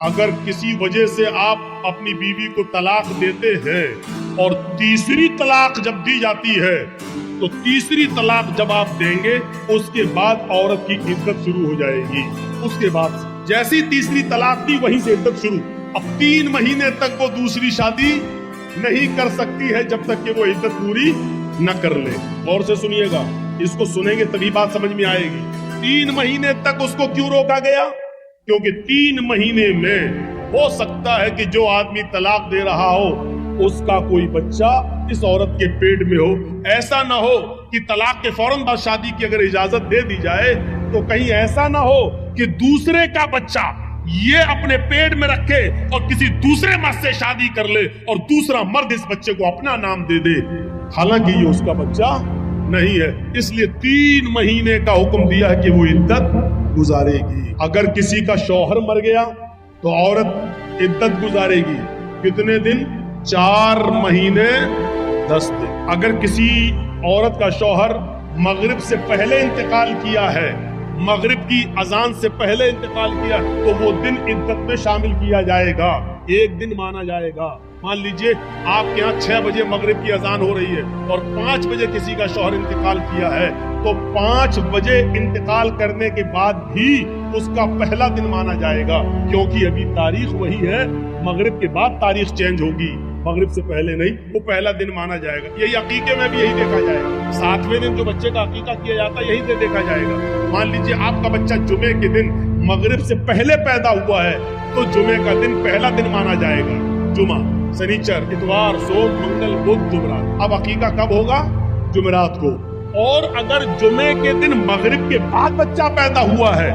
اگر کسی وجہ سے آپ اپنی بیوی کو طلاق دیتے ہیں اور تیسری طلاق جب دی جاتی ہے تو تیسری طلاق جب آپ دیں گے اس کے بعد عورت کی عدت شروع ہو جائے گی. اس کے بعد جیسی تیسری طلاق دی وہیں سے عدت شروع. اب 3 مہینے تک وہ دوسری شادی نہیں کر سکتی ہے جب تک کہ وہ عدت پوری نہ کر لے. غور سے سنیے گا, اس کو سنیں گے تبھی بات سمجھ میں آئے گی. 3 مہینے تک اس کو کیوں روکا گیا؟ کیونکہ 3 مہینے میں ہو سکتا ہے کہ جو آدمی طلاق دے رہا ہو اس کا کوئی بچہ اس عورت کے پیٹ میں ہو. ایسا نہ ہو کہ طلاق کے فوراً بعد شادی کی اگر اجازت دے دی جائے تو کہیں ایسا نہ ہو کہ دوسرے کا بچہ یہ اپنے پیٹ میں رکھے اور کسی دوسرے مرد سے شادی کر لے اور دوسرا مرد اس بچے کو اپنا نام دے دے, حالانکہ یہ اس کا بچہ نہیں ہے. اس لیے 3 مہینے کا حکم دیا ہے کہ وہ عدت گزارے گی. اگر کسی کا شوہر مر گیا تو عورت عدت گزارے گی. کتنے دن؟ 4 مہینے 10 دن. اگر کسی عورت کا شوہر مغرب سے پہلے انتقال کیا ہے, مغرب کی اذان سے پہلے انتقال کیا, تو وہ دن عدت میں شامل کیا جائے گا. 1 دن مانا جائے گا. مان لیجئے آپ کے یہاں 6 بجے مغرب کی اذان ہو رہی ہے اور 5 بجے کسی کا شوہر انتقال کیا ہے, تو 5 بجے انتقال کرنے کے بعد بھی اس کا پہلا دن مانا جائے گا, کیونکہ ابھی تاریخ وہی ہے. مغرب کے بعد تاریخ چینج ہوگی, مغرب سے پہلے نہیں. وہ پہلا دن مانا جائے گا. یہی عقیقے میں بھی یہی دیکھا جائے گا. 7ویں دن جو بچے کا عقیقہ کیا جاتا ہے یہی سے دیکھا جائے گا. مان لیجئے آپ کا بچہ جمعے کے دن مغرب سے پہلے پیدا ہوا ہے تو جمعے کا دن پہلا دن مانا جائے گا. جمعہ, سنیچر, اتوار, سوم, منگل, بدھ, جمعرات. اب عقیقہ کب ہوگا؟ جمعرات کو. اور اگر جمعے کے دن مغرب کے بعد بچہ پیدا ہوا ہے,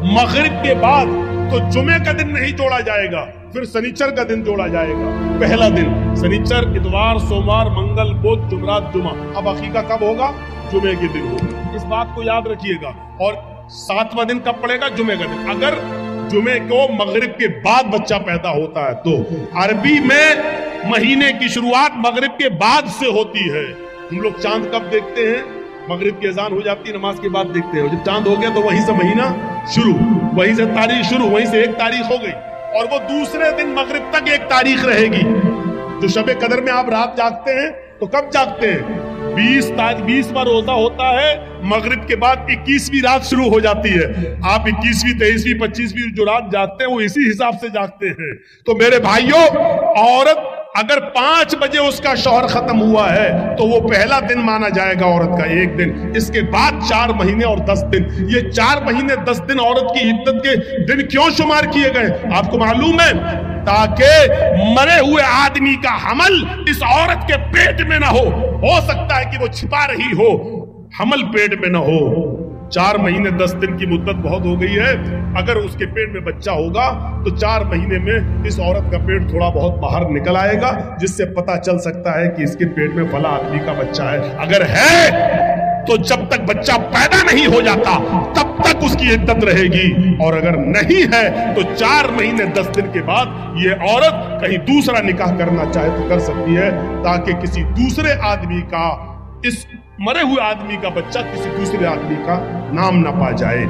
مغرب کے بعد, تو جمعے کا دن نہیں جوڑا جائے گا, پھر سنیچر کا دن جوڑا جائے گا. پہلا دن سنیچر, اتوار, سوموار, منگل, بدھ, جمعرات, جمعہ. اب عقیقہ کب ہوگا؟ جمعے کے دن ہوگا. اس بات کو یاد رکھیے گا. اور 7واں دن کب پڑے گا؟ جمعے کا دن. اگر جمعے کو مغرب کے بعد بچہ پیدا ہوتا ہے تو عربی میں مہینے کی شروعات مغرب کے بعد سے ہوتی ہے. ہم لوگ چاند کب دیکھتے ہیں؟ مغرب کی اذان ہو جاتی ہے, نماز کے بعد دیکھتے ہیں. جب چاند ہو گیا تو وہیں سے مہینہ شروع, وہیں سے تاریخ شروع, وہیں سے 1 تاریخ ہو گئی, اور وہ دوسرے دن مغرب تک 1 تاریخ رہے گی. جو شب قدر میں آپ رات جاگتے ہیں تو کب جاگتے ہیں؟ 20واں روزہ ہوتا ہے, مغرب کے بعد 21ویں رات شروع ہو جاتی ہے. آپ 21ویں, 23ویں, 25ویں جو رات جاگتے ہیں وہ اسی حساب سے جاگتے ہیں. تو میرے بھائیوں, عورت اگر 5 بجے اس کا شوہر ختم ہوا ہے تو وہ پہلا دن مانا جائے گا عورت کا, 1 دن. اس کے بعد 4 مہینے اور 10 دن. یہ 4 مہینے 10 دن عورت کی عدت کے دن کیوں شمار کیے گئے آپ کو معلوم ہے؟ تاکہ مرے ہوئے آدمی کا حمل اس عورت کے پیٹ میں نہ ہو سکتا ہے کہ وہ چھپا رہی ہو, حمل پیٹ میں نہ ہو. 4 مہینے 10 دن کی مدت بہت ہو گئی ہے. اگر اس کے پیٹ میں بچہ ہوگا تو 4 مہینے میں اس عورت کا پیٹ تھوڑا بہت باہر نکل آئے گا, جس سے پتا چل سکتا ہے کہ اس کے پیٹ میں فلاں آدمی کا بچہ ہے. اگر ہے تو جب تک بچہ پیدا نہیں ہو جاتا تب تک اس کی عدت رہے گی, اور اگر نہیں ہے تو 4 مہینے 10 دن کے بعد یہ عورت کہیں دوسرا نکاح کرنا چاہے تو کر سکتی ہے, تاکہ کسی دوسرے آدمی کا, اس مرے ہوئے آدمی کا بچہ کسی دوسرے آدمی کا نام نہ پا جائے.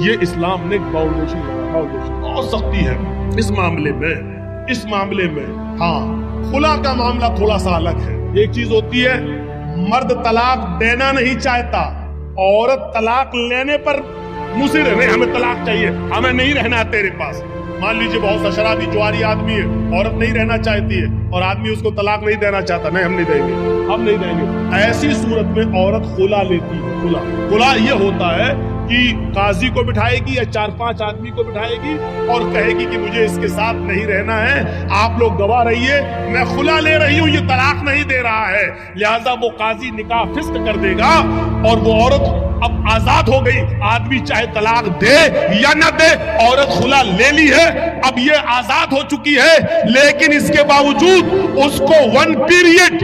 یہ اسلام نے باؤنڈیشن بہت سختی ہے اس معاملے میں. ہاں, خلا کا معاملہ تھوڑا سا الگ ہے. ایک چیز ہوتی ہے مرد طلاق دینا نہیں چاہتا, عورت طلاق لینے پر مصر ہے, نہیں ہمیں طلاق چاہیے, ہمیں نہیں رہنا تیرے پاس. مان لیجئے بہت سا شرابی جواری آدمی ہے, عورت نہیں رہنا چاہتی ہے اور آدمی اس کو طلاق نہیں دینا چاہتا, نہیں ہم نہیں دیں گے. ایسی صورت میں عورت خلا لیتی ہے. خلا یہ ہوتا ہے کہ قاضی کو بٹھائے گی یا 4-5 آدمی کو بٹھائے گی اور کہے گی کہ مجھے اس کے ساتھ نہیں رہنا ہے, آپ لوگ گواہ رہیے, میں خلا لے رہی ہوں, یہ طلاق نہیں دے رہا ہے. لہذا وہ قاضی نکاح فسخ کر دے گا اور وہ عورت اب آزاد ہو گئی. آدمی چاہے طلاق دے یا نہ دے, عورت خلا لے لی ہے, اب یہ آزاد ہو چکی ہے, لیکن اس کے باوجود اس کو 1 پیریڈ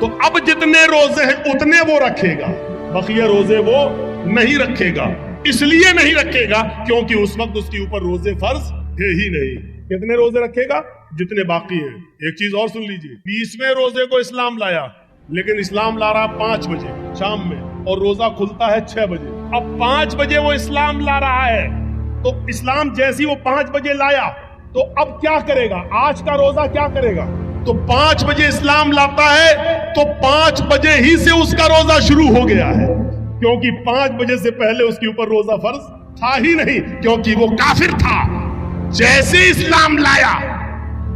تو اب جتنے روزے ہیں اتنے وہ رکھے گا، بقیہ روزے وہ نہیں رکھے گا۔ اس لیے نہیں رکھے گا کیونکہ اس وقت اس کے اوپر روزے فرض ہے ہی نہیں۔ کتنے روزے رکھے گا؟ جتنے باقی ہیں۔ ایک چیز اور سن لیجیے، 20ویں روزے کو اسلام لایا، لیکن اسلام لا رہا 5 بجے شام میں اور روزہ کھلتا ہے 6 بجے۔ اب 5 بجے وہ اسلام لا رہا ہے، تو اسلام جیسی وہ 5 بجے لایا تو اب کیا کرے گا؟ آج کا روزہ کیا کرے گا؟ تو 5 بجے اسلام لاتا ہے تو 5 بجے ہی سے اس کا روزہ شروع ہو گیا ہے، کیونکہ 5 بجے سے پہلے اس کے اوپر روزہ فرض تھا ہی نہیں، کیونکہ وہ کافر تھا۔ جیسے اسلام لایا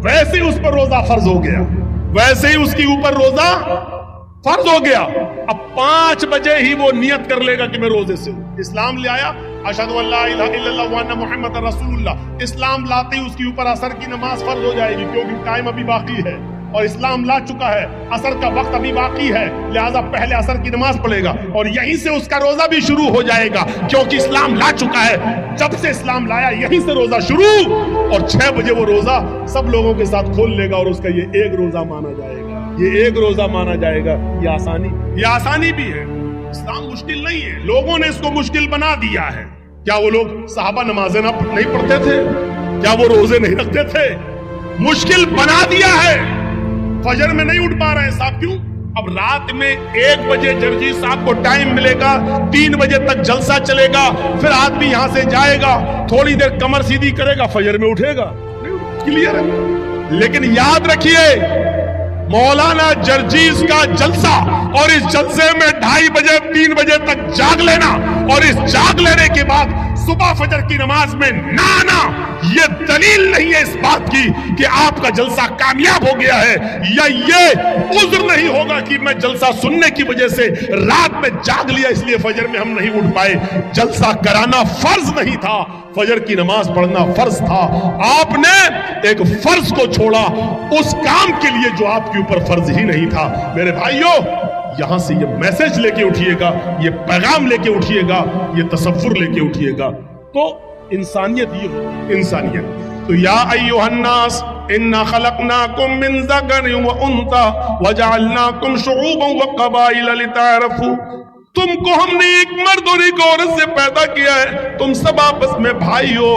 ویسے اس پر روزہ فرض ہو گیا، ویسے ہی اس کے اوپر روزہ فرض ہو گیا۔ اب 5 بجے ہی وہ نیت کر لے گا کہ میں روزے سے ہوں۔ اسلام لے آیا، اشہدو ان لا الہ الا اللہ وان محمد رسول اللہ، اسلام لاتے ہی اس کے اوپر عصر کی نماز فرض ہو جائے گی، کیونکہ ٹائم ابھی باقی ہے اور اسلام لا چکا ہے، عصر کا وقت ابھی باقی ہے، لہذا پہلے عصر کی نماز پڑھے گا اور یہیں سے اس کا روزہ بھی شروع ہو جائے گا، کیونکہ اسلام لا چکا ہے۔ جب سے اسلام لایا یہیں سے روزہ شروع، اور 6 بجے وہ روزہ سب لوگوں کے ساتھ کھول لے گا اور اس کا یہ ایک روزہ مانا جائے گا، یہ ایک روزہ مانا جائے گا۔ یہ آسانی بھی ہے، اسلام مشکل نہیں ہے، لوگوں نے اس کو مشکل بنا دیا ہے۔ کیا وہ لوگ صحابہ نمازیں نہیں پڑھتے تھے؟ کیا وہ روزے نہیں رکھتے تھے؟ مشکل بنا دیا ہے۔ فجر میں نہیں اٹھ پا رہے ہیں صاحب، کیوں؟ اب رات میں 1 بجے جرجی صاحب کو ٹائم ملے گا، 3 بجے تک جلسہ چلے گا، پھر آدمی یہاں سے جائے گا، تھوڑی دیر کمر سیدھی کرے گا، فجر میں اٹھے گا، کلیئر ہے۔ لیکن یاد رکھیے، مولانا جرجیز کا جلسہ اور اس جلسے میں 2:30 بجے 3 بجے تک جاگ لینا اور اس جاگ لینے کے بعد صبح فجر کی نماز میں نہ آنا، یہ دلیل نہیں ہے اس بات کی کہ آپ کا جلسہ کامیاب ہو گیا ہے، یا یہ عذر نہیں ہوگا کہ میں جلسہ سننے کی وجہ سے رات میں جاگ لیا اس لیے فجر میں ہم نہیں اٹھ پائے۔ جلسہ کرانا فرض نہیں تھا، فجر کی نماز پڑھنا فرض تھا۔ آپ نے ایک فرض کو چھوڑا اس کام کے لیے جو آپ کے اوپر فرض ہی نہیں تھا۔ میرے بھائیوں، یہاں سے یہ میسج لے کے اٹھیے گا، یہ پیغام لے کے اٹھیے گا، یہ تصور لے کے اٹھیے گا، تو انسانیت یہ ہوتی، انسانیت۔ تو یا ایھا الناس انا خلقناکم من ذکر و انثی وجعلناکم شعوبا وقبائل لتعارفوا، تم کو ہم نے ایک مرد اور ایک عورت سے پیدا کیا ہے، تم سب آپس میں بھائی ہو،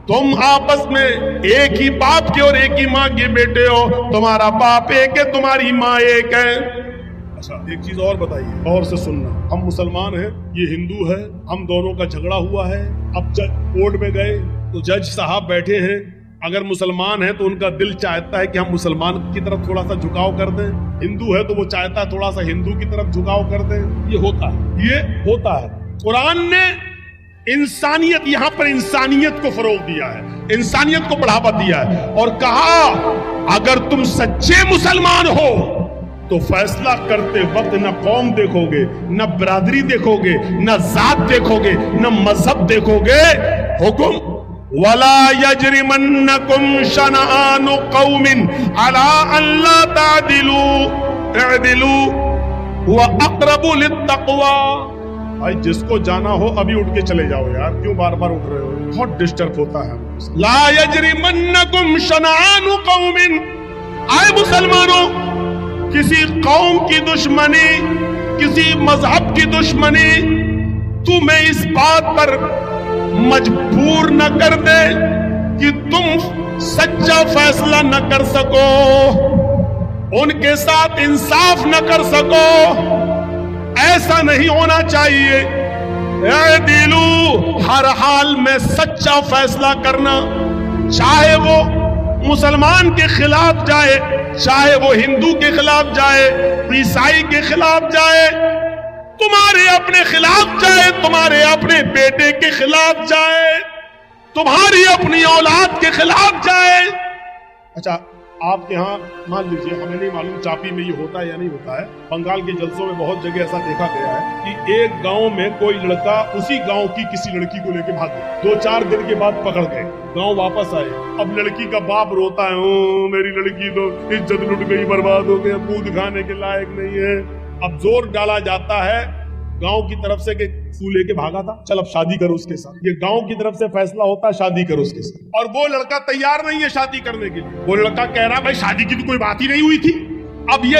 تم آپس میں ایک ہی باپ کے اور ایک ہی ماں کے بیٹے ہو، تمہارا باپ ایک ہے، تمہاری ماں ایک ہے۔ اچھا ایک چیز اور بتائیے، اور سے سننا، ہم مسلمان ہیں، یہ ہندو ہے، ہم دونوں کا جھگڑا ہوا ہے، اب جج کورٹ میں گئے تو جج صاحب بیٹھے ہیں، اگر مسلمان ہیں تو ان کا دل چاہتا ہے کہ ہم مسلمان کی طرف تھوڑا سا جھکاؤ کر دیں، ہندو ہے تو وہ چاہتا ہے تھوڑا سا ہندو کی طرف جھکاؤ کر دیں، یہ ہوتا ہے۔ قرآن نے انسانیت، یہاں پر انسانیت کو فروغ دیا ہے، انسانیت کو بڑھاوا دیا ہے اور کہا اگر تم سچے مسلمان ہو تو فیصلہ کرتے وقت نہ قوم دیکھو گے، نہ برادری دیکھو گے، نہ ذات دیکھو گے، نہ مذہب دیکھو گے، حکم وَلَا يَجْرِمَنَّكُمْ شَنَآنُ قَوْمٍ عَلَىٰ أَن لَّا تَعْدِلُوا اعْدِلُوا وَأَقْرَبُ لِلتَّقْوَىٰ۔ بھائی جس کو جانا ہو ابھی اٹھ کے چلے جاؤ یار، کیوں بار بار اٹھ رہے ہو؟ بہت ڈسٹرب ہوتا ہے۔ لَا يَجْرِمَنَّكُمْ شَنَآنُ قَوْمٍ، آئے مسلمانوں، کسی قوم کی دشمنی، کسی مذہب کی دشمنی تمہیں اس بات پر مجبور نہ کر دے کہ تم سچا فیصلہ نہ کر سکو، ان کے ساتھ انصاف نہ کر سکو، ایسا نہیں ہونا چاہیے۔ اعدلوا، ہر حال میں سچا فیصلہ کرنا، چاہے وہ مسلمان کے خلاف جائے، چاہے وہ ہندو کے خلاف جائے، عیسائی کے خلاف جائے، تمہارے اپنے خلاف جائے، تمہارے اپنے بیٹے کے خلاف جائے، تمہاری اپنی اولاد کے خلاف جائے۔ اچھا آپ کے ہاں مان لیجیے، ہمیں نہیں معلوم چاپی میں یہ ہوتا ہے یا نہیں ہوتا ہے، بنگال کے جلسوں میں بہت جگہ ایسا دیکھا گیا ہے کہ ایک گاؤں میں کوئی لڑکا اسی گاؤں کی کسی لڑکی کو لے کے بھاگ گیا، 2-4 دن کے بعد پکڑ گئے، گاؤں واپس آئے، اب لڑکی کا باپ روتا ہے، میری لڑکی تو عزت لٹ گئی، برباد ہو گئی، دودھ کھانے کے لائق نہیں ہے۔ اب زور ڈالا جاتا ہے گاؤں کی طرف سے کہ تو لے کے بھاگا تھا، چل اب شادی کرو اس کے ساتھ، یہ گاؤں کی طرف سے فیصلہ ہوتا ہے شادی کرو اس کے ساتھ، اور وہ لڑکا تیار نہیں ہے شادی کرنے کے لیے، وہ لڑکا کہہ رہا بھائی شادی کی تو کوئی بات ہی نہیں ہوئی تھی۔ اب یہ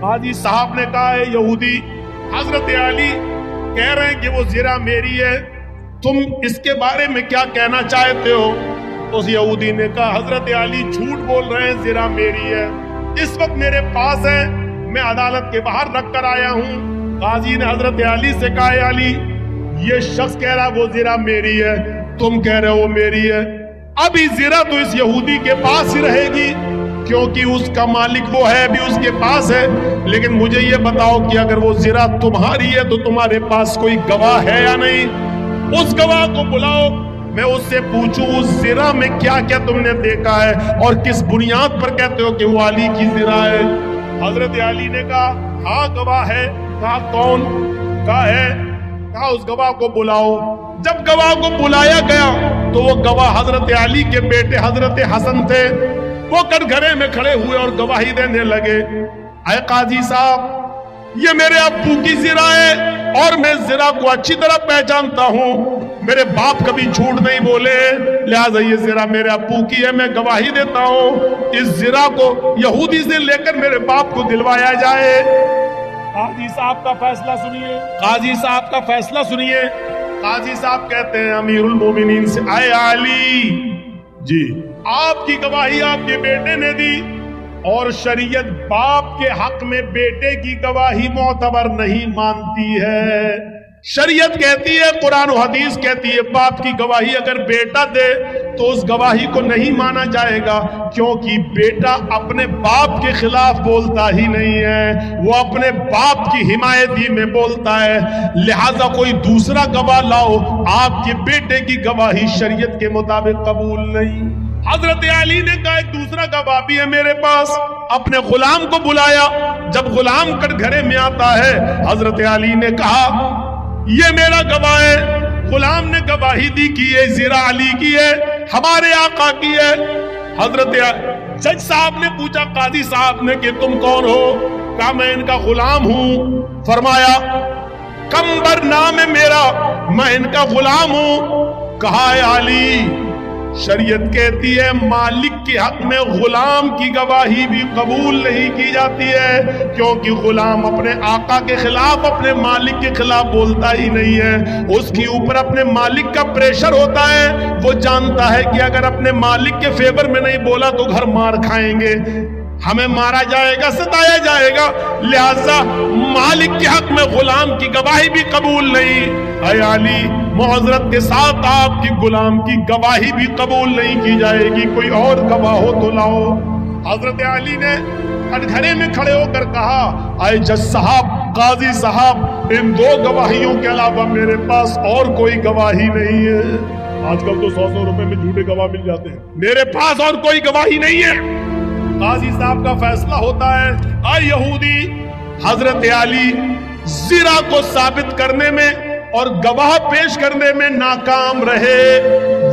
قاضی صاحب نے کہا ہے یہودی حضرت علی کہہ رہے ہیں کہ وہ زرہ میری ہے، تم اس کے بارے میں کیا کہنا چاہتے ہو؟ تو اس یہودی نے کہا حضرت علی جھوٹ بول رہے ہیں، زرہ میری ہے، اس وقت میرے پاس ہے، میں عدالت کے باہر رکھ کر آیا ہوں۔ قاضی نے حضرت علی سے کہا اے علی یہ شخص کہہ رہا وہ زرہ میری ہے، تم کہہ رہے ہو وہ میری ہے، ابھی زرہ تو اس یہودی کے پاس ہی رہے گی کیونکہ اس کا مالک وہ ہے، بھی اس کے پاس ہے، لیکن مجھے یہ بتاؤ کہ اگر وہ زرہ تمہاری ہے تو تمہارے پاس کوئی گواہ ہے یا نہیں؟ اس گواہ کو بلاؤ، میں اس سے پوچھوں اس زرہ میں کیا کیا تم نے دیکھا ہے اور کس بنیاد پر کہتے ہو کہ وہ علی کی زرہ ہے؟ حضرت علی نے کہا ہاں گواہ ہے۔ کہا کون؟ کہا ہے۔ کہا اس گواہ کو بلاؤ۔ جب گواہ کو بلایا گیا تو وہ گواہ حضرت علی کے بیٹے حضرت حسن تھے، وہ کٹگھرے میں کھڑے ہوئے اور گواہی دینے لگے، اے قاضی صاحب یہ میرے ابو کی زرہ ہے اور میں زرہ کو اچھی طرح پہچانتا ہوں، میرے باپ کبھی جھوٹ نہیں بولے، لہذا یہ زرہ میرے ابو کی ہے، میں گواہی دیتا ہوں اس زرہ کو یہودی سے لے کر میرے باپ کو دلوایا جائے۔ قاضی صاحب کا فیصلہ سنیے، قاضی صاحب کا فیصلہ سنیے۔ قاضی صاحب کہتے ہیں امیر المومنین سے اے علی جی آپ کی گواہی آپ کے بیٹے نے دی اور شریعت باپ کے حق میں بیٹے کی گواہی معتبر نہیں مانتی ہے۔ شریعت کہتی ہے، قرآن و حدیث کہتی ہے باپ کی گواہی اگر بیٹا دے تو اس گواہی کو نہیں مانا جائے گا، کیونکہ بیٹا اپنے باپ کے خلاف بولتا ہی نہیں ہے، وہ اپنے باپ کی حمایتی میں بولتا ہے، لہذا کوئی دوسرا گواہ لاؤ، آپ کے بیٹے کی گواہی شریعت کے مطابق قبول نہیں۔ حضرت علی نے کہا ایک دوسرا گواہ بھی ہے میرے پاس، اپنے غلام کو بلایا، جب غلام کٹگھرے میں آتا ہے حضرت علی نے کہا یہ میرا گواہ ہے، غلام نے گواہی دی کہ یہ زرہ علی کی ہے، ہمارے آقا کی ہے۔ حضرت جج صاحب نے پوچھا قاضی صاحب نے کہ تم کون ہو؟ کہا میں ان کا غلام ہوں۔ فرمایا کمبر نام ہے میرا، میں ان کا غلام ہوں۔ کہا ہے علی شریعت کہتی ہے مالک کے حق میں غلام کی گواہی بھی قبول نہیں کی جاتی ہے، کیونکہ غلام اپنے آقا کے خلاف اپنے مالک کے خلاف بولتا ہی نہیں ہے، اس کے اوپر اپنے مالک کا پریشر ہوتا ہے، وہ جانتا ہے کہ اگر اپنے مالک کے فیور میں نہیں بولا تو گھر مار کھائیں گے، ہمیں مارا جائے گا، ستایا جائے گا، لہذا مالک کے حق میں غلام کی گواہی بھی قبول نہیں۔ اے علی معذرت کے ساتھ آپ کی غلام کی گواہی بھی قبول نہیں کی جائے گی، کوئی اور گواہ ہو تو لاؤ۔ حضرت علی نے کٹگھرے میں کھڑے ہو کر کہا اے جج صاحب، قاضی صاحب، ان دو گواہیوں کے علاوہ میرے پاس اور کوئی گواہی نہیں ہے۔ آج کل تو 100 روپے میں جھوٹے گواہ مل جاتے ہیں، میرے پاس اور کوئی گواہی نہیں ہے۔ قاضی صاحب کا فیصلہ ہوتا ہے اے یہودی حضرت علی زرہ کو ثابت کرنے میں اور گواہ پیش کرنے میں ناکام رہے،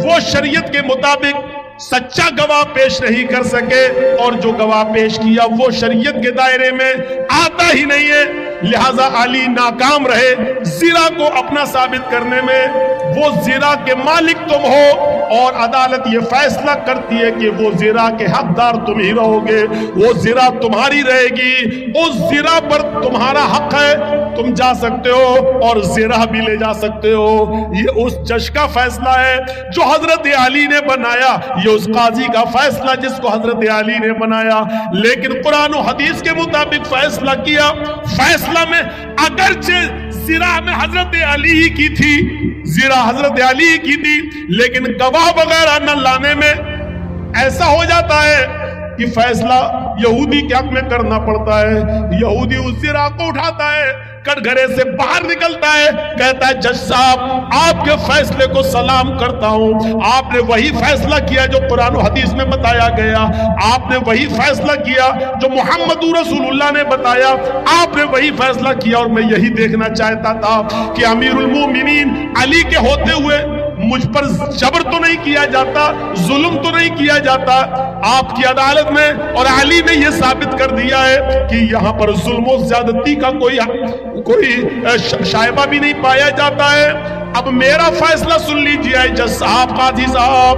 وہ شریعت کے مطابق سچا گواہ پیش نہیں کر سکے، اور جو گواہ پیش کیا وہ شریعت کے دائرے میں آتا ہی نہیں ہے، لہذا علی ناکام رہے زرہ کو اپنا ثابت کرنے میں۔ وہ زرہ کے مالک تم ہو اور عدالت یہ فیصلہ کرتی ہے کہ وہ زرہ کے حقدار تم ہی رہو گے، وہ زرہ تمہاری رہے گی، اس زرہ پر تمہارا حق ہے، تم جا سکتے ہو اور زرہ بھی لے جا سکتے ہو۔ یہ اس جج کا فیصلہ ہے جو حضرت علی نے بنایا، یہ اس قاضی کا فیصلہ جس کو حضرت علی نے بنایا، لیکن قرآن و حدیث کے مطابق فیصلہ کیا۔ فیصلہ میں اگرچہ زرہ میں حضرت علی کی تھی، زرہ حضرت علی کی تھی، لیکن گواہ وغیرہ نہ لانے میں ایسا ہو جاتا ہے کہ فیصلہ یہودی کے حق میں کرنا پڑتا ہے۔ یہودی اس زرہ کو اٹھاتا ہے، کٹگھرے سے باہر نکلتا ہے، کہتا ہے جج صاحب آپ کے فیصلے کو سلام کرتا ہوں، آپ نے وہی فیصلہ کیا جو قرآن و حدیث میں بتایا گیا، آپ نے وہی فیصلہ کیا جو محمد رسول اللہ نے بتایا، آپ نے وہی فیصلہ کیا، اور میں یہی دیکھنا چاہتا تھا کہ امیر المومنین علی کے ہوتے ہوئے مجھ پر جبر تو نہیں کیا جاتا، ظلم تو نہیں کیا جاتا۔ آپ کی عدالت میں اور علی نے یہ ثابت کر دیا ہے کہ یہاں پر ظلم و زیادتی کا کوئی شائبہ بھی نہیں پایا جاتا ہے۔ اب میرا فیصلہ سن لیجیے جج صاحب، قاضی صاحب،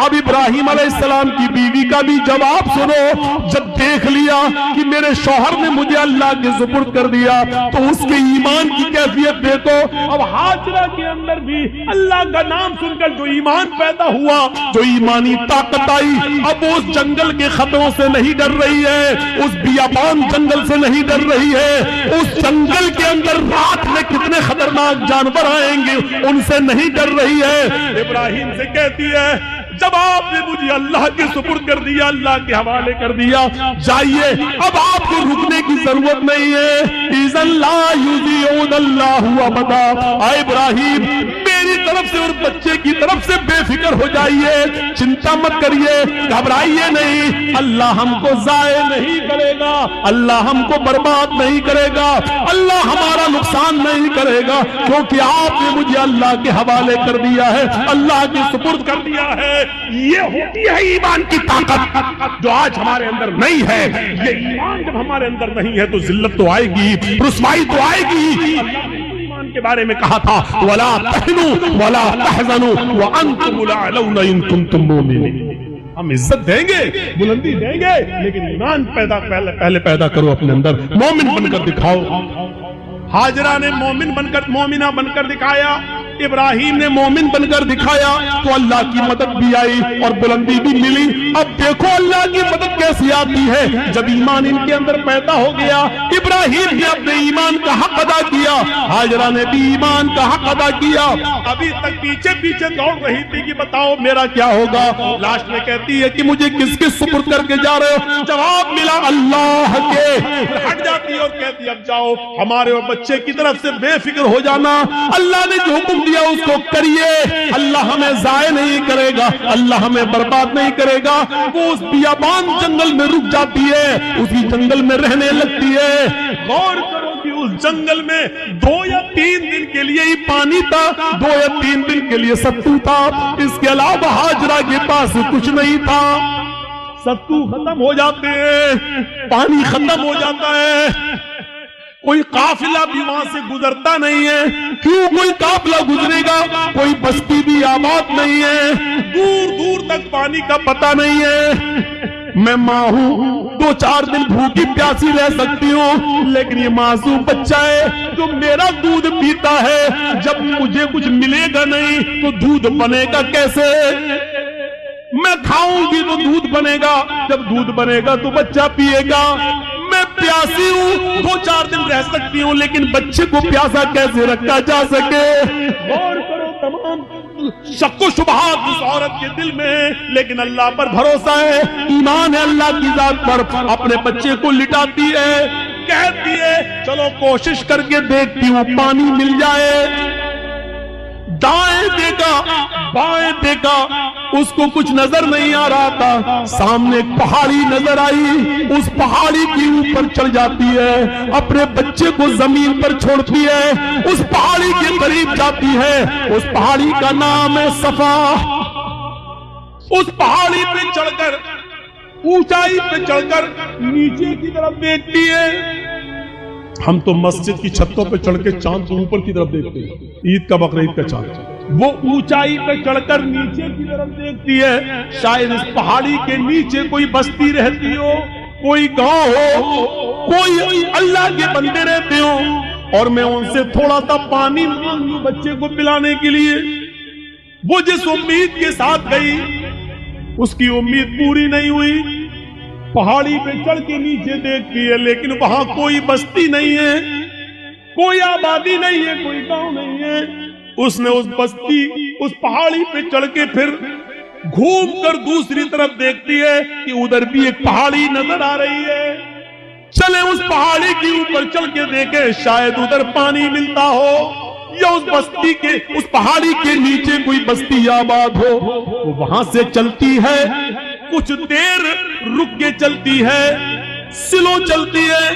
اب ابراہیم علیہ السلام کی بیوی کا بھی جواب سنو، جب دیکھ لیا کہ میرے شوہر نے مجھے اللہ کے سپرد کر دیا تو اس کے ایمان کی کیفیت دیکھو۔ اب ہاجرہ کے اندر بھی اللہ کا نام سن کر جو ایمان پیدا ہوا، جو ایمانی طاقت آئی، اب وہ اس جنگل کے خطروں سے نہیں ڈر رہی ہے، اس بیابان جنگل سے نہیں ڈر رہی ہے، اس جنگل کے اندر رات میں کتنے خطرناک جانور آئیں گے ان سے نہیں ڈر رہی ہے۔ ابراہیم سے کہتی ہے جب آپ نے مجھے اللہ کے سپرد کر دیا، اللہ کے حوالے کر دیا، جائیے اب آپ کو رکنے کی ضرورت نہیں ہے۔ اذن لا یضیعن اللہ ابدا، اے ابراہیم میری طرف سے اور بچے کی طرف سے بے فکر ہو جائیے، چنتا مت کریے، گھبرائیے نہیں، اللہ ہم کو ضائع نہیں کرے گا، اللہ ہم کو برباد نہیں کرے گا، اللہ ہمارا نقصان نہیں کرے گا، کیونکہ آپ نے مجھے اللہ کے حوالے کر دیا ہے، اللہ کے سپرد کر دیا ہے۔ یہ ہوتی ہے ایمان کی طاقت جو آج ہمارے اندر نہیں ہے۔ یہ ایمان جب ہمارے اندر نہیں ہے تو ذلت تو آئے گی، رسوائی تو آئے گی۔ اللہ نے ایمان کے بارے میں کہا تھا وَلَا تَحْنُوا وَلَا تَحْزَنُوا وَأَنْتُمُ الْأَعْلَوْنَ إِن كُنتُم مُؤْمِنِينَ۔ ہم عزت دیں گے، بلندی دیں گے، لیکن ایمان پہلے پیدا کرو اپنے اندر، مومن بن کر دکھاؤ۔ ہاجرہ نے مومنہ بن کر دکھایا، ابراہیم نے مومن بن کر دکھایا تو اللہ کی مدد بھی آئی اور بلندی بھی ملی۔ اب دیکھو اللہ کی مدد کیسی آتی ہے جب ایمان ان کے اندر پیدا ہو گیا۔ ابراہیم نے اپنے ایمان کا حق ادا کیا، ہاجرہ نے بھی ایمان کا حق ادا کیا۔ ابھی تک پیچھے پیچھے دوڑ رہی تھی کہ بتاؤ میرا کیا ہوگا، لاسٹ میں کہتی ہے کہ مجھے کس کے سپرد کر کے جا رہے ہو؟ جواب ملا اللہ کے۔ ہٹ جاتی اور کہتی اب جاؤ ہمارے اور بچے کی طرف سے بے فکر ہو جانا، اللہ نے جو حکم دیا اس کو کریے، اللہ ہمیں ضائع نہیں کرے گا، اللہ ہمیں برباد نہیں کرے گا۔ وہ اس بیابان جنگل میں رک جاتی ہے، اسی جنگل میں رہنے لگتی ہے۔ غور کرو کہ اس جنگل میں 2 یا 3 دن کے لیے ہی پانی تھا، 2 یا 3 دن کے لیے ستو تھا، اس کے علاوہ ہاجرہ کے پاس کچھ نہیں تھا۔ ستو ختم ہو جاتے ہیں، پانی ختم ہو جاتا ہے، کوئی قافلہ بھی وہاں سے گزرتا نہیں ہے۔ کیوں کوئی قافلہ گزرے گا؟ کوئی بستی بھی آباد نہیں ہے، دور دور تک پانی کا پتہ نہیں ہے۔ میں ماں ہوں، 2-4 دن بھوکی پیاسی رہ سکتی ہوں، لیکن یہ معصوم بچہ ہے جو میرا دودھ پیتا ہے، جب مجھے کچھ ملے گا نہیں تو دودھ بنے گا کیسے؟ میں کھاؤں گی تو دودھ بنے گا، جب دودھ بنے گا تو بچہ پیے گا۔ میں پیاسی ہوں، 2-4 دن رہ سکتی ہوں، لیکن بچے کو پیاسا کیسے رکھا جا سکے؟ غور کرو، تمام شک و شبہات اس عورت کے دل میں ہے، لیکن اللہ پر بھروسہ ہے، ایمان ہے اللہ کی ذات پر۔ اپنے بچے کو لٹاتی ہے، کہتی ہے چلو کوشش کر کے دیکھتی ہوں پانی مل جائے۔ دائیں دیکھا بائیں دیکھا، اس کو کچھ نظر نہیں آ رہا تھا۔ سامنے ایک پہاڑی نظر آئی، اس پہاڑی کے اوپر چڑھ جاتی ہے، اپنے بچے کو زمین پر چھوڑتی ہے، اس پہاڑی کے قریب جاتی ہے۔ اس پہاڑی کا نام ہے صفا۔ اس پہاڑی پہ چڑھ کر، اونچائی پہ چڑھ کر نیچے کی طرف دیکھتی ہے۔ ہم تو مسجد کی چھتوں پہ چڑھ کے چاند کو اوپر کی طرف دیکھتے ہیں، عید کا بقرعید کا چاند۔ وہ اونچائی پہ چڑھ کر نیچے کی طرف دیکھتی ہے، شاید اس پہاڑی کے نیچے کوئی بستی رہتی ہو، کوئی گاؤں ہو، کوئی اللہ کے بندے رہتے ہو، اور میں ان سے تھوڑا سا پانی مانگ لوں بچے کو پلانے کے لیے۔ وہ جس امید کے ساتھ گئی اس کی امید پوری نہیں ہوئی۔ پہاڑی پہ چڑھ کے نیچے دیکھتی ہے، لیکن وہاں کوئی بستی نہیں ہے، کوئی آبادی نہیں ہے، کوئی گاؤں نہیں ہے۔ اس نے اس بستی، اس پہاڑی پہ چڑھ کے پھر گھوم کر دوسری طرف دیکھتی ہے کہ ادھر بھی ایک پہاڑی نظر آ رہی ہے۔ چلے اس پہاڑی کے اوپر چڑھ کے دیکھیں، شاید ادھر پانی ملتا ہو، یا اس بستی کے، اس پہاڑی کے نیچے کوئی بستی آباد ہو۔ وہ وہاں سے چلتی ہے، کچھ دیر رک کے چلتی ہے، سلو چلتی ہے،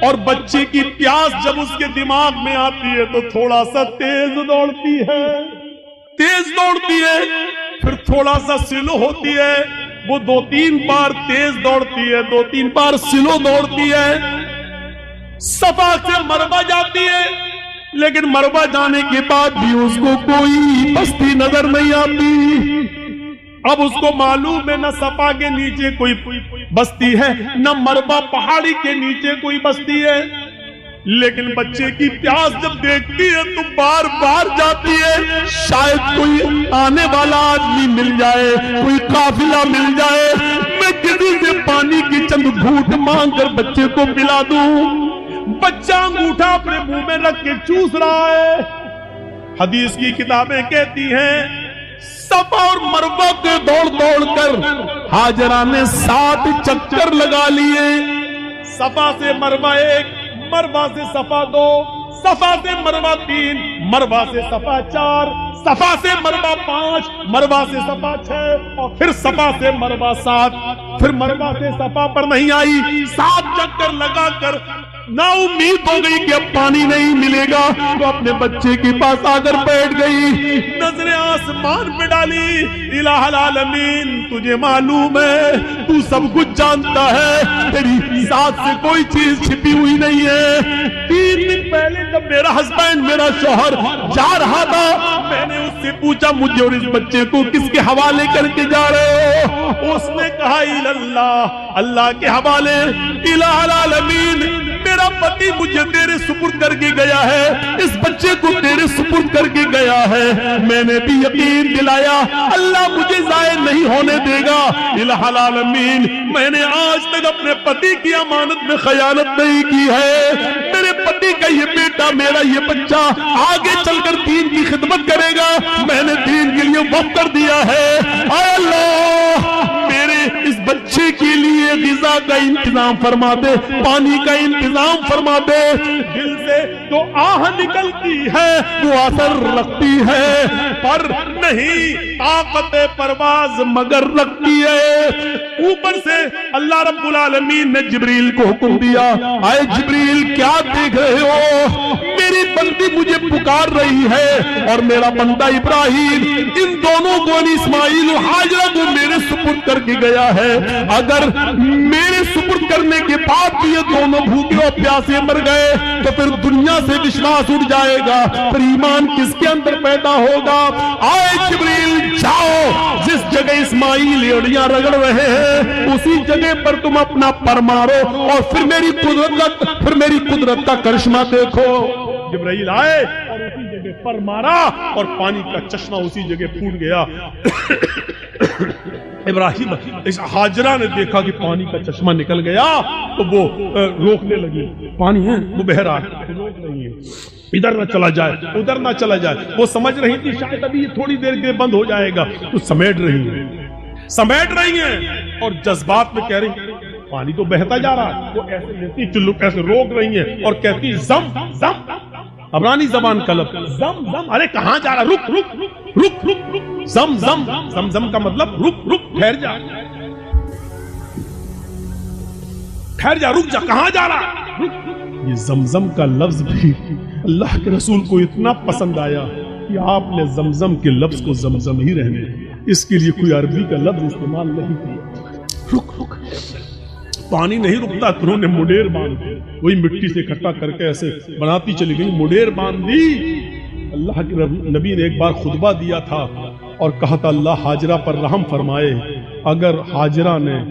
اور بچے کی پیاس جب اس کے دماغ میں آتی ہے تو تھوڑا سا تیز دوڑتی ہے، پھر تھوڑا سا سلو ہوتی ہے۔ وہ 2-3 بار تیز دوڑتی ہے، 2-3 بار سلو دوڑتی ہے۔ صفا سے مروہ جاتی ہے، لیکن مروہ جانے کے بعد بھی اس کو کوئی بستی نظر نہیں آتی۔ اب اس کو معلوم ہے نہ صفا کے نیچے کوئی بستی ہے نہ مروا پہاڑی کے نیچے کوئی بستی ہے، لیکن بچے کی پیاس جب دیکھتی ہے تو بار بار جاتی ہے، شاید کوئی آنے والا آدمی مل جائے، کوئی قافلہ مل جائے، میں کسی سے پانی کی چند گھونٹ مانگ کر بچے کو پلا دوں۔ بچہ انگوٹھا اپنے منہ میں رکھ کے چوس رہا ہے۔ حدیث کی کتابیں کہتی ہیں صفا اور مروہ کے دوڑ دوڑ کر ہاجرہ نے 7 چکر لگا لیے، صفا سے مروہ 1، مروہ سے صفا 2، صفا سے مروہ 3، مروہ سے صفا 4، صفا سے مروہ 5، مروہ سے صفا 6، اور پھر صفا سے مروہ 7۔ پھر مروہ سے صفا پر نہیں آئی، 7 چکر لگا کر نا امید ہو گئی کہ اب پانی نہیں ملے گا، تو اپنے بچے کے پاس آ کر بیٹھ گئی، نظریں آسمان پہ ڈالی، الہ العالمین تجھے معلوم ہے، تو سب کچھ جانتا ہے، تیری ذات سے کوئی چیز چھپی ہوئی نہیں ہے۔ 3 دن پہلے جب میرا ہسبینڈ میرا شوہر جا رہا تھا، میں نے اس سے پوچھا مجھے اور اس بچے کو کس کے حوالے کر کے جا رہے ہو؟ اس نے کہا اللہ، اللہ کے حوالے، الہ العالمین میرا پتی مجھے تیرے سپرد کر کے گیا ہے، اس بچے کو تیرے سپرد کر کے گیا ہے، میں نے بھی یقین دلایا اللہ مجھے ضائع نہیں ہونے دے گا۔ الہ العالمین میں نے آج تک اپنے پتی کی امانت میں خیانت نہیں کی ہے، میرے پتی کا یہ بیٹا میرا یہ بچہ آگے چل کر دین کی خدمت کرے گا، میں نے دین کے لیے وقف کر دیا ہے، اے اللہ میرے اس بچے کے لیے غذا کا انتظام فرما دے، پانی کا انتظام فرما دے۔ دل سے جو آہ نکلتی ہے وہ اثر رکھتی ہے، پر نہیں طاقت پرواز مگر رکھتی ہے۔ اوپر سے اللہ رب العالمین نے جبریل کو حکم دیا، اے جبریل کیا دیکھ رہے ہو؟ میری بندی مجھے پکار رہی ہے اور میرا بندہ ابراہیم ان دونوں کو اسماعیل و ہاجرہ کو میرے سپرد کر کے گیا ہے، اگر میرے سپرد کرنے کے بعد بھی یہ دونوں بھوکے اور پیاسے مر گئے تو پھر دنیا سے وشواس اٹھ جائے گا، پھر ایمان کس کے اندر پیدا ہوگا؟ آئے جبریل جاؤ، جس جگہ اسماعیل ایڑیاں رگڑ رہے ہیں اسی جگہ پر تم اپنا پر مارو اور پھر میری قدرت کا کرشمہ دیکھو۔ جبرائیل آئے اور اسی جگہ پر مارا اور پانی کا چشمہ اسی جگہ پھوٹ گیا۔ ابراہیم اس ہاجرہ نے دیکھا کہ پانی کا چشمہ نکل گیا تو وہ روکنے لگی، پانی ہے وہ بہہ رہا ہے، روک رہی ہے، ادھر نہ چلا جائے ادھر نہ چلا جائے، وہ سمجھ رہی تھی شاید ابھی تھوڑی دیر کے بند ہو جائے گا، تو سمیٹ رہی ہیں اور جذبات میں کہہ رہی پانی تو بہتا جا رہا ہے، وہ ایسے لیتی چلو ایسے روک رہی ہیں اور کہتی زم زم، عبرانی زبان کا لفظ زم زم، ارے کہاں جا رہا، رک رک رک رک رک، زم زم، زم زم کا مطلب رک رک، ٹھہر جا ٹھہر جا، رک جا، کہاں جا رہا، رک۔ یہ زمزم کا لفظ بھی اللہ کے رسول کو اتنا پسند آیا کہ آپ نے زمزم کے لفظ کو زمزم ہی رہنے دیا، اس کے لیے کوئی عربی کا لفظ استعمال نہیں کیا۔ رک رک، پانی نہیں رکتا، انہوں نے مڈیر باندھ دی، وہی مٹی سے اکٹھا کر کے ایسے بناتی چلی گئی، مڈیر باندھ دی۔ اللہ کے نبی نے ایک بار خطبہ دیا تھا اور کہا تھا اللہ ہاجرہ پر رحم فرمائے، اگر ہاجرہ نے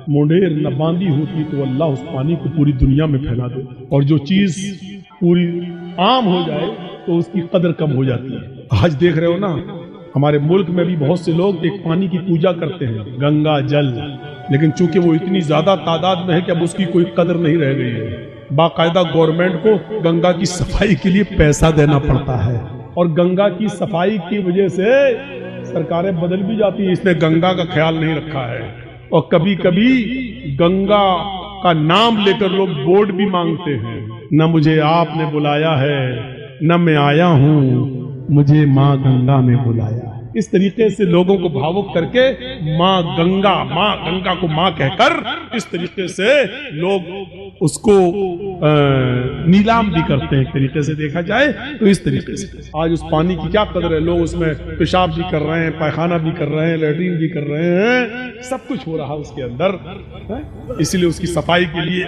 مڈیر نہ باندھی ہوتی تو اللہ اس پانی کو پوری دنیا میں پھیلا دے، اور جو چیز پوری عام ہو جائے تو اس کی قدر کم ہو جاتی ہے۔ آج دیکھ رہے ہو نا ہمارے ملک میں بھی بہت سے لوگ ایک پانی کی پوجا کرتے ہیں، گنگا جل، لیکن چونکہ وہ اتنی زیادہ تعداد میں ہے کہ اب اس کی کوئی قدر نہیں رہ گئی ہے۔ باقاعدہ گورنمنٹ کو گنگا کی صفائی کے لیے پیسہ دینا پڑتا ہے، اور گنگا کی صفائی کی وجہ سے سرکاریں بدل بھی جاتی ہیں، اس نے گنگا کا خیال نہیں رکھا ہے، اور کبھی کبھی گنگا کا نام لے کر لوگ بورڈ بھی مانگتے ہیں، نہ مجھے آپ نے بلایا ہے نہ میں آیا ہوں، مجھے ماں گنگا نے بلایا۔ اس طریقے سے لوگوں کو بھاوک کر کے ماں گنگا کو ماں کہہ کر اس طریقے سے لوگ اس کو نیلام بھی کرتے ہیں، ایک طریقے سے دیکھا جائے تو اس طریقے سے۔ آج اس پانی کی کیا قدر ہے، لوگ اس میں پیشاب بھی کر رہے ہیں، پائخانہ بھی کر رہے ہیں، لیٹرین بھی کر رہے ہیں، سب کچھ ہو رہا اس کے اندر، اس لیے اس کی صفائی کے لیے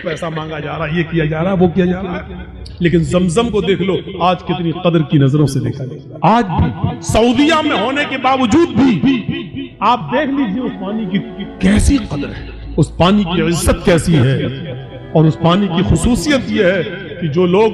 پیسہ مانگا جا رہا، یہ کیا جا رہا، وہ کیا جا رہا۔ لیکن زمزم کو دیکھ لو آج کتنی قدر کی نظروں سے دیکھا جائے، آج بھی سعودیہ میں ہونے کے باوجود بھی آپ دیکھ لیجئے اس پانی کی کیسی قدر ہے، اس پانی کی عزت کیسی ہے، اور اس پانی کی خصوصیت یہ ہے کہ جو لوگ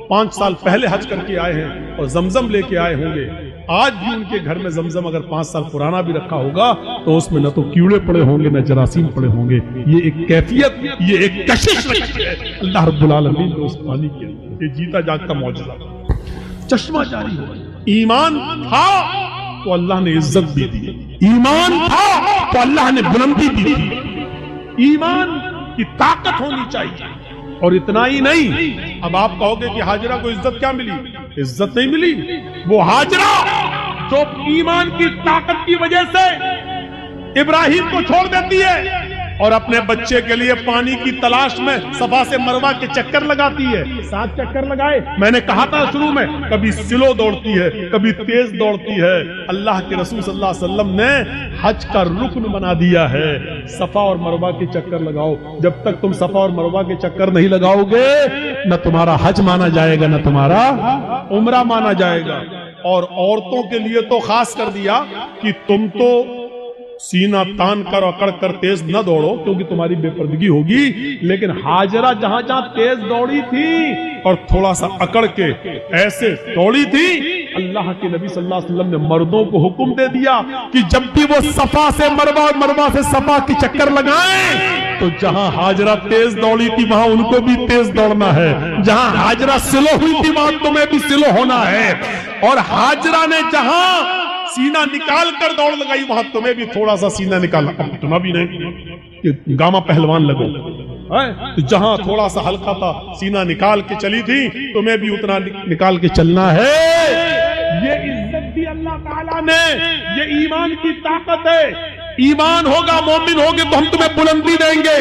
5 سال پہلے حج کر کے آئے ہیں اور زمزم لے کے آئے ہوں گے، آج بھی ان کے گھر میں زمزم اگر 5 سال پرانا بھی رکھا ہوگا تو اس میں نہ تو کیڑے پڑے ہوں گے نہ جراثیم پڑے ہوں گے۔ یہ ایک کیفیت، یہ ایک کشش رکھی ہے اللہ رب العالمین نے اس پانی کے لیے، یہ جیتا جاگتا معجزہ، چشمہ جاری ہو۔ ایمان تھا تو اللہ نے عزت بھی دی، ایمان تھا تو اللہ نے بلندی بھی دی، ایمان کی طاقت ہونی چاہیے۔ اور اتنا ہی نہیں، اب آپ کہو گے کہ حاجرہ کو عزت کیا ملی؟ عزت نہیں ملی، وہ حاجرہ جو ایمان کی طاقت کی وجہ سے ابراہیم کو چھوڑ دیتی ہے اور اپنے بچے کے لیے پانی کی تلاش میں صفا سے مروہ کے چکر لگاتی ہے، 7 چکر لگائے۔ میں نے کہا تھا شروع میں، کبھی سلو دوڑتی ہے، کبھی تیز دوڑتی ہے۔ اللہ کے رسول صلی اللہ علیہ وسلم نے حج کا رکن بنا دیا ہے، صفا اور مروہ کے چکر لگاؤ۔ جب تک تم صفا اور مروہ کے چکر نہیں لگاؤ گے، نہ تمہارا حج مانا جائے گا، نہ تمہارا عمرہ مانا جائے گا۔ اور عورتوں کے لیے تو خاص کر دیا کہ تم تو سینہ تان کر اکڑ کر تیز نہ دوڑو کیونکہ تمہاری بے پردگی ہوگی، لیکن حاجرہ جہاں جہاں تیز دوڑی تھی اور تھوڑا سا اکڑ کے ایسے دوڑی تھی، اللہ کے نبی صلی اللہ علیہ وسلم نے مردوں کو حکم دے دیا کہ جب بھی وہ صفا سے مروہ اور مروہ سے صفا کی چکر لگائیں تو جہاں حاجرہ تیز دوڑی تھی وہاں ان کو بھی تیز دوڑنا ہے، جہاں حاجرہ سلو ہوئی تھی وہاں تمہیں بھی سلو ہونا ہے، اور حاجرہ نے جہاں سینہ نکال کر دوڑ لگائی وہاں تمہیں بھی تھوڑا سا سینہ نکالنا، تمہیں بھی نہیں کہ گاما پہلوان لگو، جہاں تھوڑا سا ہلکا تھا سینہ نکال کے چلی تھی تمہیں بھی اتنا نکال کے چلنا ہے۔ یہ عزت دی اللہ تعالیٰ نے، یہ ایمان کی طاقت ہے۔ ایمان ہوگا، مومن ہوگے تو ہم تمہیں بلندی دیں گے۔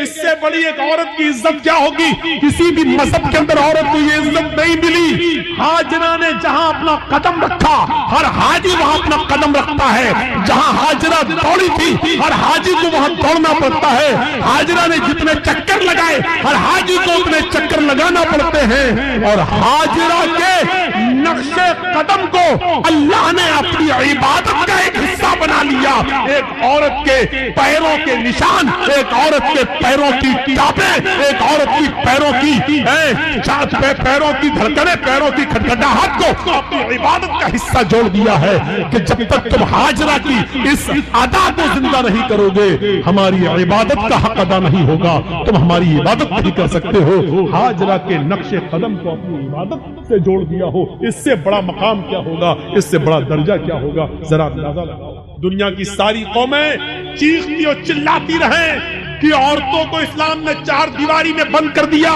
اس سے بڑی ایک عورت کی عزت کیا ہوگی؟ کسی بھی مذہب کے اندر عورت کو یہ عزت نہیں ملی۔ حاجرہ نے جہاں اپنا قدم رکھا، ہر حاجی وہاں اپنا قدم رکھتا ہے۔ جہاں حاجرہ دوڑی تھی ہر حاجی کو وہاں دوڑنا پڑتا ہے۔ حاجرہ نے جتنے چکر لگائے ہر حاجی کو اتنے چکر لگانا پڑتے ہیں، اور حاجرہ کے نقش قدم کو اللہ نے اپنی عبادت کا ایک حصہ بنا لیا۔ ایک عورت کے پیروں کے نشان، ایک عورت کے پیروں کی ٹاپیں، ایک عورت کی پیروں کی پیروں کی دھڑکنیں، پیروں کی کھٹکھٹاہٹ کو اپنی عبادت کا حصہ جوڑ دیا ہے کہ جب تک تم حاجرہ کی اس ادا کو زندہ نہیں کرو گے ہماری عبادت کا حق ادا نہیں ہوگا، تم ہماری عبادت نہیں کر سکتے ہو۔ حاجرہ کے نقش قدم کو اپنی عبادت سے جوڑ دیا ہو، اس سے بڑا مقام کیا ہوگا، اس سے بڑا درجہ کیا ہوگا، ذرا اندازہ لگاؤ۔ دنیا کی ساری قومیں چیختی اور چلاتی رہیں کہ عورتوں کو اسلام نے 4 دیواری میں بند کر دیا،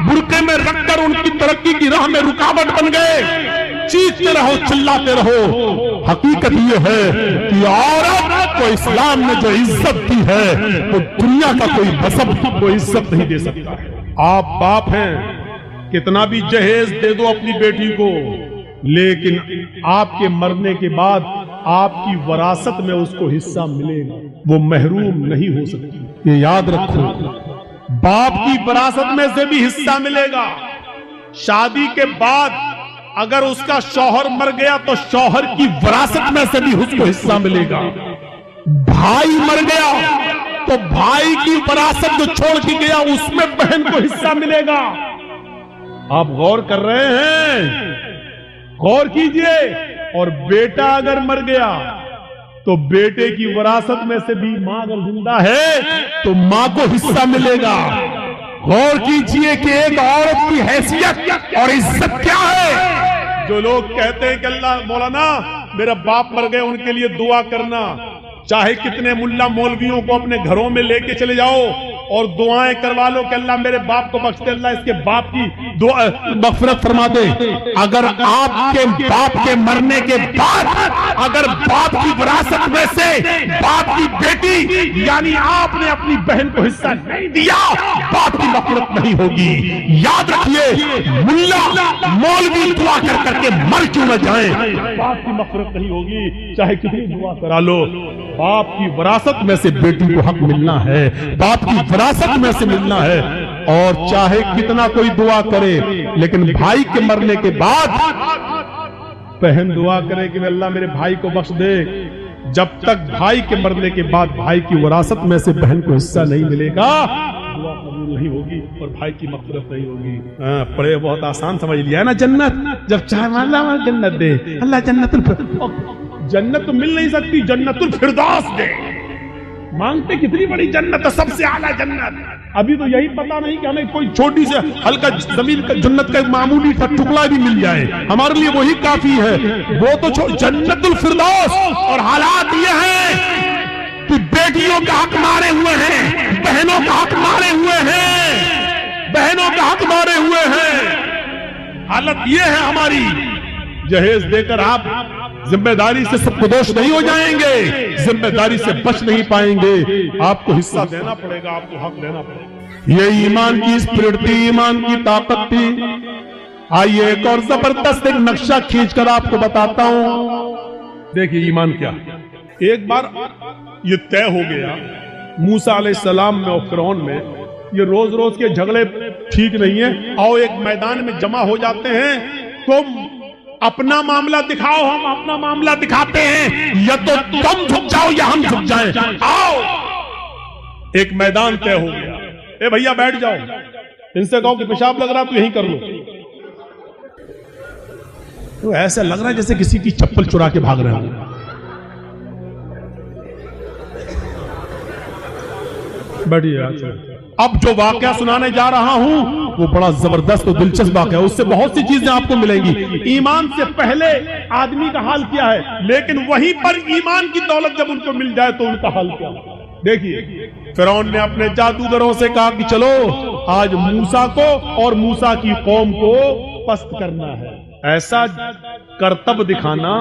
برقعے میں رکھ کر ان کی ترقی کی راہ میں رکاوٹ بن گئے۔ چیختے رہو، چلاتے رہو، حقیقت یہ ہے کہ عورت کو اسلام نے جو عزت دی ہے وہ دنیا کا کوئی مذہب کو عزت نہیں دے سکتا ہے۔ آپ باپ ہیں، کتنا بھی جہیز دے دو اپنی بیٹی کو، لیکن آپ کے مرنے کے بعد آپ کی وراثت میں اس کو حصہ ملے گا، وہ محروم نہیں ہو سکتی۔ یہ یاد رکھو، باپ کی وراثت میں سے بھی حصہ ملے گا۔ شادی کے بعد اگر اس کا شوہر مر گیا تو شوہر کی وراثت میں سے بھی اس کو حصہ ملے گا۔ بھائی مر گیا تو بھائی کی وراثت جو چھوڑ کے گیا اس میں بہن کو حصہ ملے گا۔ آپ غور کر رہے ہیں؟ غور کیجئے۔ اور بیٹا اگر مر گیا تو بیٹے کی وراثت میں سے بھی ماں اگر زندہ ہے تو ماں کو حصہ ملے گا۔ غور کیجئے کہ ایک عورت کی حیثیت اور عزت کیا ہے۔ جو لوگ کہتے ہیں کہ اللہ مولانا میرا باپ مر گئے ان کے لیے دعا کرنا، چاہے کتنے ملا مولویوں کو اپنے گھروں میں لے کے چلے جاؤ اور دعائیں کروا لو کہ اللہ میرے باپ کو بخش دے، اللہ اس کے باپ کی مغفرت فرما دے۔ اگر آپ کے باپ کے مرنے کے بعد اگر باپ کی وراثت میں سے باپ کی بیٹی یعنی آپ نے اپنی بہن کو حصہ نہیں دیا، باپ کی مغفرت نہیں ہوگی۔ یاد رکھیے، ملا مولوی دعا کر کر کے مر کیوں نہ جائیں، باپ کی مغفرت نہیں ہوگی، چاہے کتنی دعا کرا لو۔ باپ کی وراثت میں سے بیٹی کو حق ملنا ہے، باپ کی وراثت میں سے ملنا ہے، اور چاہے کتنا کوئی دعا کرے لیکن بھائی کے مرنے کے بعد بہن دعا کرے کہ اللہ میرے بھائی کو بخش دے، جب تک بھائی کے مرنے کے بعد بھائی کی وراثت میں سے بہن کو حصہ نہیں ملے گا دعا قبول نہیں ہوگی اور بھائی کی مغفرت نہیں ہوگی. پڑھے بہت آسان سمجھ لیا ہے نا. جنت جب چاہے اللہ جنت دے, اللہ جنت تو مل نہیں سکتی, جنت الفردوس دے. مانگتے کتنی بڑی جنت ہے, سب سے اعلیٰ جنت. ابھی تو یہی پتا نہیں کہ ہمیں کوئی چھوٹی سے ہلکا زمین کا جنت کا ایک معمولی سا ٹکڑا بھی مل جائے, ہمارے لیے وہی کافی ہے. وہ تو جنت الفردوس. اور حالات یہ ہیں کہ بیٹیوں کا حق مارے ہوئے ہیں, بہنوں کا حق مارے ہوئے ہیں, بہنوں کا حق مارے ہوئے ہیں. حالت یہ ہے ہماری. جہیز دے کر آپ ذمہ داری سے سب دوش نہیں ہو جائیں گے, ذمہ داری سے بچ نہیں پائیں گے. آپ کو حصہ دینا پڑے گا, آپ کو حق دینا پڑے گا. یہ ایمان کی اسپرٹ تھی, ایمان کی طاقت تھی. آئیے ایک اور زبردست ایک نقشہ کھینچ کر آپ کو بتاتا ہوں. دیکھیے ایمان کیا. ایک بار یہ طے ہو گیا موسیٰ علیہ السلام میں اور فرعون میں, یہ روز روز کے جھگڑے ٹھیک نہیں ہیں. آؤ ایک میدان میں جمع ہو جاتے ہیں, تم اپنا معاملہ دکھاؤ, ہم اپنا معاملہ دکھاتے ہیں, یا تو تم جھک جاؤ یا ہم جھک جائیں. آؤ. ایک میدان طے ہو گیا. اے بھیا بیٹھ جاؤ, ان سے کہو کہ پیشاب لگ رہا تو یہیں کر لو. تو ایسا لگ رہا ہے جیسے کسی کی چپل چرا کے بھاگ رہے ہیں. بیٹھیے. اب جو واقعہ سنانے جا رہا ہوں وہ بڑا زبردست اور دلچسپ واقعہ ہے. اس سے بہت سی چیزیں آپ کو ملیں گی. ایمان سے پہلے آدمی کا حال کیا ہے, لیکن وہیں پر ایمان کی دولت جب ان کو مل جائے تو ان کا حال کیا ہے. دیکھیے فرعون نے اپنے جادوگروں سے کہا کہ چلو آج موسیٰ کو اور موسیٰ کی قوم کو پست کرنا ہے. ایسا کرتب دکھانا,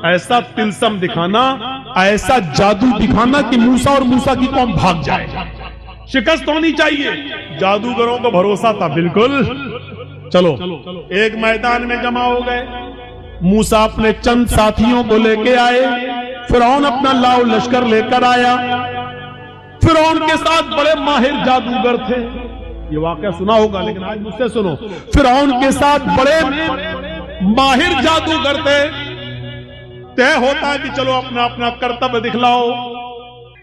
ایسا تلسم دکھانا, ایسا جادو دکھانا کہ موسیٰ اور موسیٰ کی قوم بھاگ جائے. شکست ہونی چاہیے. جادوگروں کو بھروسہ تھا بالکل. چلو ایک میدان میں جمع ہو گئے. موسیٰ اپنے چند ساتھیوں کو لے کے آئے, فرعون اپنا لاؤ لشکر لے کر آیا. فرعون کے ساتھ بڑے ماہر جادوگر تھے. یہ واقعہ سنا ہوگا لیکن آج مجھ سے سنو. فرعون کے ساتھ بڑے ماہر جادوگر تھے. طے ہوتا ہے کہ چلو اپنا اپنا کرتب دکھلاؤ.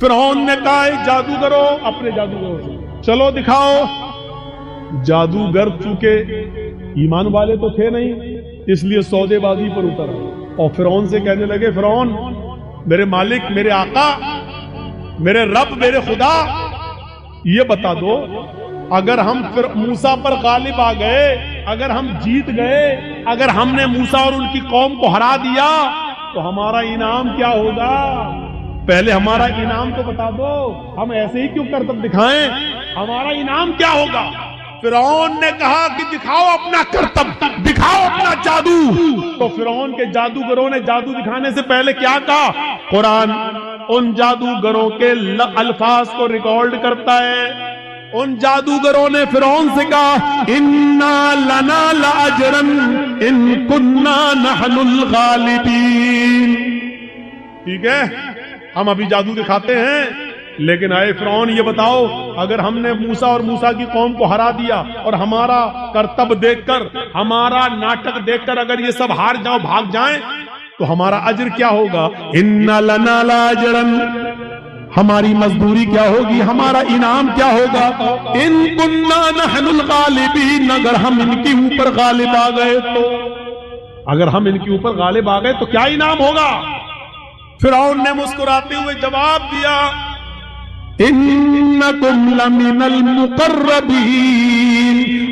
فرعون نے کہا جادوگروں اپنے جادوگروں سے چلو دکھاؤ. جادوگر چونکہ ایمان والے تو تھے نہیں, اس لیے سودے بازی پر اتر اور فرعون سے کہنے لگے, فرعون میرے مالک, میرے آقا, میرے رب, میرے خدا, یہ بتا دو اگر ہم موسیٰ پر غالب آ گئے, اگر ہم جیت گئے, اگر ہم نے موسیٰ اور ان کی قوم کو ہرا دیا تو ہمارا انعام کیا ہوگا. پہلے ہمارا انعام تو بتا دو. ہم ایسے ہی کیوں کرتب دکھائیں, ہمارا انعام کیا ہوگا. فرعون نے کہا کہ دکھاؤ اپنا کرتب, دکھاؤ اپنا جادو. تو فرعون کے جادوگروں نے جادو دکھانے سے پہلے کیا کہا. قرآن ان جادوگروں کے الفاظ کو ریکارڈ کرتا ہے. ان جادوگروں نے فرعون سے کہا اِنَّا لَنَا لَأَجْرًا إِن كُنَّا نَحْنُ الْغَالِبِينَ. ٹھیک ہے, ہم ابھی جادو دکھاتے ہیں, لیکن اے فرعون یہ بتاؤ اگر ہم نے موسیٰ اور موسیٰ کی قوم کو ہرا دیا اور ہمارا کرتب دیکھ کر, ہمارا ناٹک دیکھ کر اگر یہ سب ہار جاؤ, بھاگ جائیں تو ہمارا اجر کیا ہوگا. اِنَّا لَنَا لَأَجْرًا, ہماری مزدوری کیا ہوگی, ہمارا انعام کیا ہوگا. ان کننا نحن الغالبین, اگر ہم ان کے اوپر غالب آ گئے تو, اگر ہم ان کے اوپر غالب آ گئے تو کیا انعام ہوگا. فرعون نے مسکراتے ہوئے جواب دیا انکم لمن المقربین.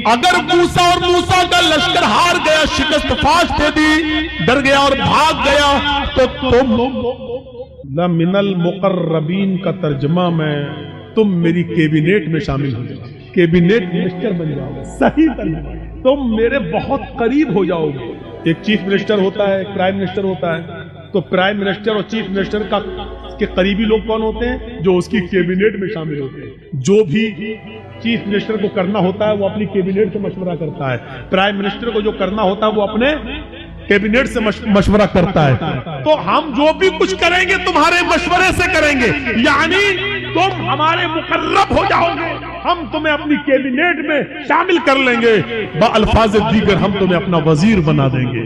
اگر موسیٰ اور موسیٰ کا لشکر ہار گیا, شکست فاش دے دی, ڈر گیا اور بھاگ گیا, تو تم لمن المقربین کا ترجمہ میں تم میری کیبینیٹ میں شامل ہو جاؤ, کیبینیٹ منسٹر بن جاؤ گے. صحیح ترجمہ, تم میرے بہت قریب ہو جاؤ گے. ایک چیف منسٹر ہوتا ہے, ایک پرائم منسٹر ہوتا ہے, تو پرائم منسٹر اور چیف منسٹر کے قریبی لوگ کون ہوتے ہیں, جو اس کی کیبینیٹ میں شامل ہوتے ہیں. جو بھی چیف منسٹر کو کرنا ہوتا ہے وہ اپنی کیبینیٹ سے مشورہ کرتا ہے, پرائم منسٹر کو جو کرنا ہوتا ہے وہ اپنے کیبینیٹ سے مشورہ کرتا ہے. تو ہم جو بھی کچھ کریں گے تمہارے مشورے سے کریں گے, یعنی تم ہمارے مقرب ہو جاؤ گے, ہم تمہیں اپنی کیبینیٹ میں شامل کر لیں گے, با الفاظ دیگر ہم تمہیں اپنا وزیر بنا دیں گے.